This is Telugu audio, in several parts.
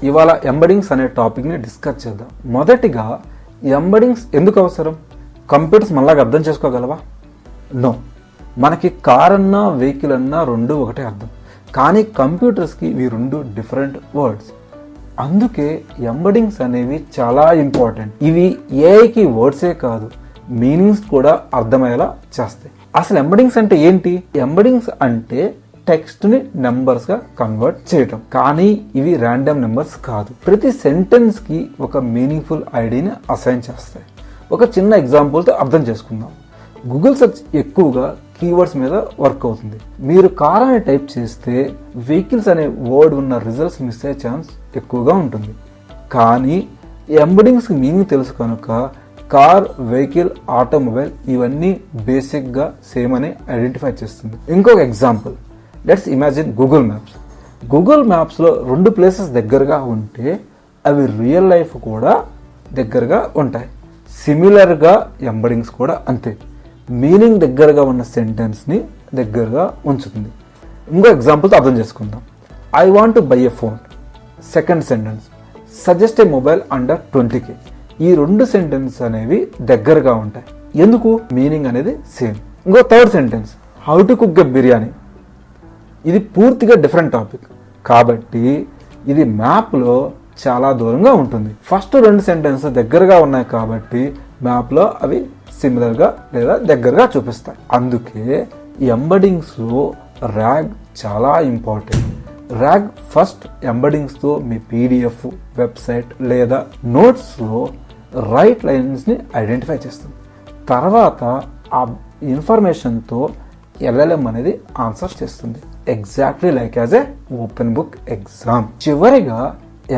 ఇవాళ ఎంబెడింగ్స్ అనే టాపిక్ని డిస్కస్ చేద్దాం. మొదటిగా ఎంబెడింగ్స్ ఎందుకు అవసరం? కంప్యూటర్స్ మళ్ళాగా అర్థం చేసుకోగలవా? నో. మనకి కార్ అన్నా వెహికల్ అన్నా రెండు ఒకటే అర్థం, కానీ కంప్యూటర్స్కి ఇవి రెండు డిఫరెంట్ వర్డ్స్. అందుకే ఎంబెడింగ్స్ అనేవి చాలా ఇంపార్టెంట్. ఇవి ఏఐకి వర్డ్సే కాదు, మీనింగ్స్ కూడా అర్థమయ్యేలా చేస్తాయి. అసలు ఎంబెడింగ్స్ అంటే ఏంటి? ఎంబెడింగ్స్ అంటే టెక్స్ట్ ని నెంబర్స్ గా కన్వర్ట్ చేయటం. కానీ ఇవి ర్యాండమ్ నెంబర్స్ కాదు. ప్రతి సెంటెన్స్ కి ఒక మీనింగ్ఫుల్ ఐడిని అసైన్ చేస్తాయి. ఒక చిన్న ఎగ్జాంపుల్ తో అర్థం చేసుకుందాం. గూగుల్ సెర్చ్ ఎక్కువగా కీవర్డ్స్ మీద వర్క్ అవుతుంది. మీరు కార్ అని టైప్ చేస్తే వెహికల్స్ అనే వర్డ్ ఉన్న రిజల్ట్స్ మిస్ అయ్యే ఛాన్స్ ఎక్కువగా ఉంటుంది. కానీ ఎంబెడింగ్స్ మీనింగ్ తెలుసు కనుక కార్, వెహికల్, ఆటోమొబైల్ ఇవన్నీ బేసిక్ గా సేమ్ అని ఐడెంటిఫై చేస్తుంది. ఇంకొక example, let's imagine Google maps. Google maps లో రెండు ప్లేసెస్ దగ్గరగా ఉంటే అవి రియల్ లైఫ్ కూడా దగ్గరగా ఉంటాయి. సిమిలర్ గా ఎంబెడింగ్స్ కూడా అంతే. మీనింగ్ దగ్గరగా ఉన్న సెంటెన్స్ ని దగ్గరగా ఉంచుతుంది. ఇంకో ఎగ్జాంపుల్తో అర్థం చేసుకుందాం. I want to buy a phone. Second sentence, suggest A mobile under 20K. ఈ రెండు సెంటెన్స్ అనేవి దగ్గరగా ఉంటాయి. ఎందుకు? మీనింగ్ అనేది సేమ్. ఇంకో third sentence, how to cook a biryani. ఇది పూర్తిగా డిఫరెంట్ టాపిక్ కాబట్టి ఇది మ్యాప్లో చాలా దూరంగా ఉంటుంది. ఫస్ట్ రెండు సెంటెన్స్ దగ్గరగా ఉన్నాయి కాబట్టి మ్యాప్లో అవి సిమిలర్గా లేదా దగ్గరగా చూపిస్తాయి. అందుకే ఎంబెడింగ్స్లో ర్యాగ్ చాలా ఇంపార్టెంట్. ర్యాగ్ ఫస్ట్ ఎంబెడింగ్స్తో మీ పీడిఎఫ్, వెబ్సైట్ లేదా నోట్స్లో రైట్ లైన్స్ని ఐడెంటిఫై చేస్తుంది. తర్వాత ఆ ఇన్ఫర్మేషన్తో LLM అనేది ఆన్సర్ చేస్తుంది. Exactly like as a open book exam. చివరిగా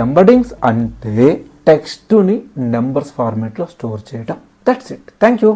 ఎంబెడింగ్స్ అంటే టెక్స్ట్ ని నెంబర్స్ ఫార్మేట్ లో స్టోర్ చేయడం. That's it. Thank you.